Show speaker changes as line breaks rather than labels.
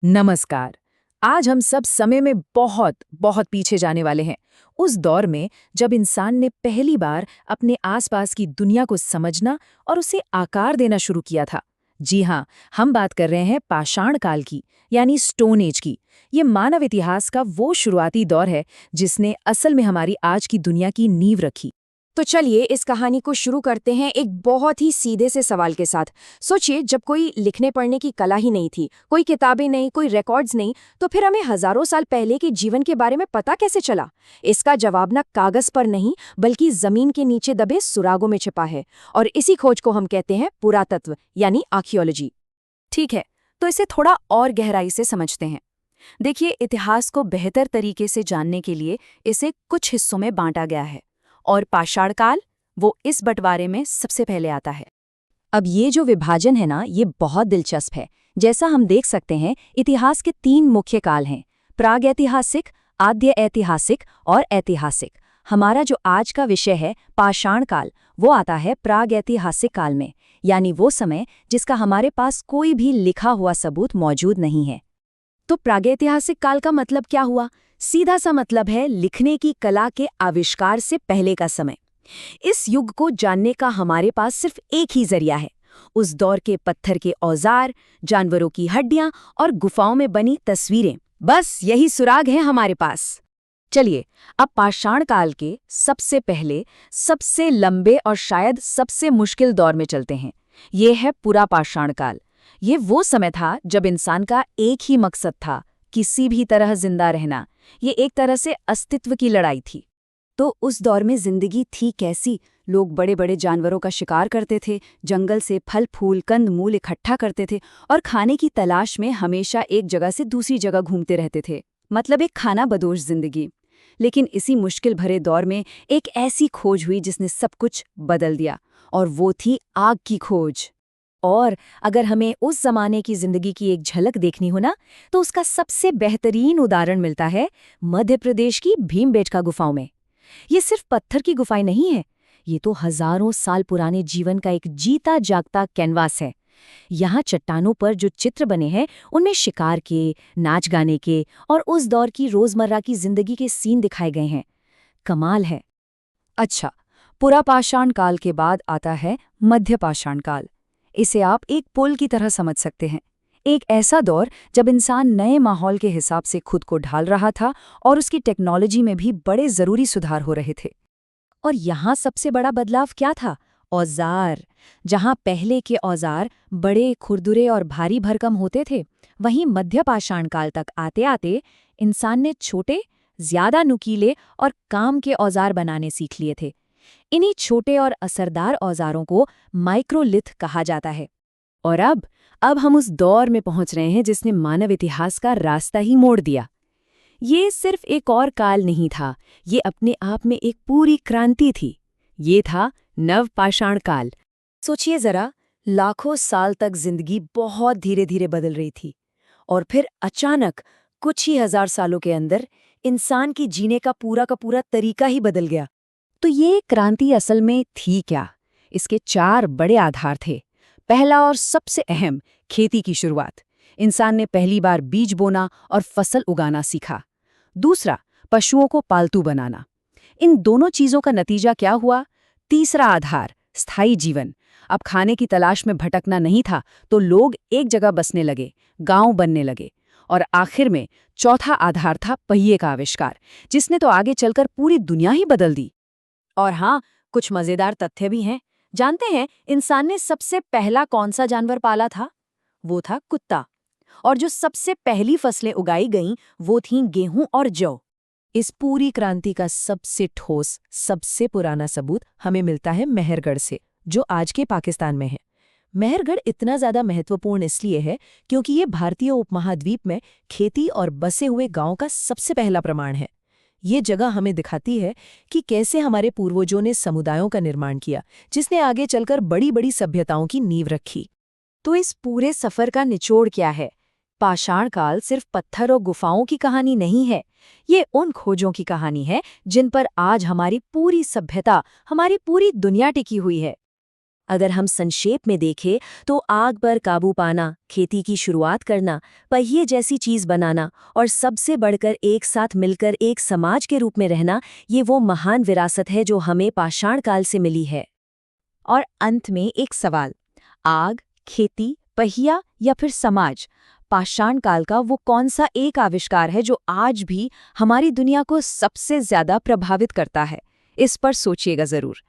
नमस्कार। आज हम सब समय में बहुत बहुत पीछे जाने वाले हैं। उस दौर में जब इंसान ने पहली बार अपने आसपास की दुनिया को समझना और उसे आकार देना शुरू किया था। जी हाँ, हम बात कर रहे हैं पाषाण काल की, यानी स्टोन एज की। ये मानव इतिहास का वो शुरुआती दौर है जिसने असल में हमारी आज की दुनिया की नींव रखी।
तो चलिए इस कहानी को शुरू करते हैं एक बहुत ही सीधे से सवाल के साथ। सोचिए, जब कोई लिखने पढ़ने की कला ही नहीं थी, कोई किताबें नहीं, कोई रिकॉर्ड्स नहीं, तो फिर हमें हजारों साल पहले के जीवन के बारे में पता कैसे चला? इसका जवाब ना कागज पर नहीं, बल्कि जमीन के नीचे दबे सुरागों में छिपा है। और इसी खोज को हम कहते हैं पुरातत्व, यानी आर्कियोलॉजी।
ठीक है, तो इसे थोड़ा और गहराई से समझते हैं। देखिए, इतिहास को बेहतर तरीके से जानने के लिए इसे कुछ हिस्सों में बांटा गया है और पाषाण काल वो इस बंटवारे में सबसे पहले आता है।
अब ये जो विभाजन है ना, ये बहुत दिलचस्प है। जैसा हम देख सकते हैं, इतिहास के 3 मुख्य काल हैं: प्रागैतिहासिक, आद्य ऐतिहासिक और ऐतिहासिक। हमारा जो आज का विषय है, पाषाण काल, वो आता है प्रागैतिहासिक काल में, यानी वो समय जिसका हमारे पास कोई भी लिखा हुआ सबूत मौजूद नहीं है।
तो प्रागैतिहासिक काल का मतलब क्या हुआ? सीधा सा मतलब है लिखने की कला के आविष्कार से पहले का समय। इस युग को जानने का हमारे पास सिर्फ एक ही जरिया है, उस दौर के पत्थर के औजार, जानवरों की हड्डियां और गुफाओं में बनी तस्वीरें। बस यही सुराग है हमारे पास। चलिए, अब पाषाण काल के सबसे पहले, सबसे लंबे और शायद सबसे मुश्किल दौर में चलते हैं। ये है पूरा पाषाण काल। ये वो समय था जब इंसान का एक ही मकसद था, किसी भी तरह जिंदा रहना। ये एक तरह से अस्तित्व की लड़ाई थी।
तो उस दौर में जिंदगी थी कैसी? लोग बड़े बड़े जानवरों का शिकार करते थे, जंगल से फल फूल कंद मूल इकट्ठा करते थे और खाने की तलाश में हमेशा एक जगह से दूसरी जगह घूमते रहते थे। मतलब एक खाना बदोश जिंदगी। लेकिन इसी मुश्किल भरे दौर में एक ऐसी खोज हुई जिसने सब कुछ बदल दिया, और वो थी आग की खोज।
और अगर हमें उस जमाने की जिंदगी की एक झलक देखनी हो ना, तो उसका सबसे बेहतरीन उदाहरण मिलता है मध्य प्रदेश की भीमबेटका गुफाओं में। ये सिर्फ पत्थर की गुफाएं नहीं है, ये तो हजारों साल पुराने जीवन का एक जीता जागता कैनवास है। यहाँ चट्टानों पर जो चित्र बने हैं, उनमें शिकार के, नाच गाने के और उस दौर की रोजमर्रा की जिंदगी के सीन दिखाए गए हैं। कमाल है।
अच्छा, पुरा पाषाण काल के बाद आता है मध्य पाषाण काल। इसे आप एक पुल की तरह समझ सकते हैं। एक ऐसा दौर जब इंसान नए माहौल के हिसाब से खुद को ढाल रहा था और उसकी टेक्नोलॉजी में भी बड़े जरूरी सुधार हो रहे थे।
और यहाँ सबसे बड़ा बदलाव क्या था? औजार। जहाँ पहले के औजार बड़े, खुरदुरे और भारी भरकम होते थे, वहीं मध्य पाषाण काल तक आते आते इंसान ने छोटे, ज्यादा नुकीले और काम के औजार बनाने सीख लिए थे। इन्हीं छोटे और असरदार औजारों को माइक्रोलिथ कहा जाता है। और अब हम उस दौर में पहुंच रहे हैं जिसने मानव इतिहास का रास्ता ही मोड़ दिया। ये सिर्फ एक और काल नहीं था, ये अपने आप में एक पूरी क्रांति थी। ये था नवपाषाण काल। सोचिए जरा, लाखों साल तक जिंदगी बहुत धीरे धीरे बदल रही थी, और फिर अचानक कुछ ही हजार सालों के अंदर इंसान की जीने का पूरा तरीका ही बदल गया। तो ये क्रांति असल में थी क्या? इसके 4 बड़े आधार थे। पहला और सबसे अहम, खेती की शुरुआत। इंसान ने पहली बार बीज बोना और फसल उगाना सीखा। दूसरा, पशुओं को पालतू बनाना। इन दोनों चीजों का नतीजा क्या हुआ? तीसरा आधार, स्थायी जीवन। अब खाने की तलाश में भटकना नहीं था, तो लोग एक जगह बसने लगे, गांव बनने लगे। और आखिर में चौथा आधार था पहिए का आविष्कार, जिसने तो आगे चलकर पूरी दुनिया ही बदल दी। और हाँ, कुछ मजेदार तथ्य भी हैं। जानते हैं इंसान ने सबसे पहला कौन सा जानवर पाला था? वो था कुत्ता। और जो सबसे पहली फसलें उगाई गईं, वो थीं गेहूं और जौ। इस पूरी क्रांति का सबसे ठोस, सबसे पुराना सबूत हमें मिलता है मेहरगढ़ से, जो आज के पाकिस्तान में है। मेहरगढ़ इतना ज्यादा महत्वपूर्ण इसलिए है क्योंकि ये भारतीय उपमहाद्वीप में खेती और बसे हुए गांव का सबसे पहला प्रमाण है। ये जगह हमें दिखाती है कि कैसे हमारे पूर्वजों ने समुदायों का निर्माण किया, जिसने आगे चलकर बड़ी बड़ी सभ्यताओं की नींव रखी। तो इस पूरे सफर का निचोड़ क्या है? पाषाण काल सिर्फ पत्थर और गुफाओं की कहानी नहीं है, ये उन खोजों की कहानी है जिन पर आज हमारी पूरी सभ्यता, हमारी पूरी दुनिया टिकी हुई है। अगर हम संक्षेप में देखें तो आग पर काबू पाना, खेती की शुरुआत करना, पहिए जैसी चीज बनाना और सबसे बढ़कर एक साथ मिलकर एक समाज के रूप में रहना, ये वो महान विरासत है जो हमें पाषाण काल से मिली है।
और अंत में एक सवाल, आग, खेती, पहिया या फिर समाज, पाषाण काल का वो कौन सा एक आविष्कार है जो आज भी हमारी दुनिया को सबसे ज्यादा प्रभावित करता है? इस पर सोचिएगा जरूर।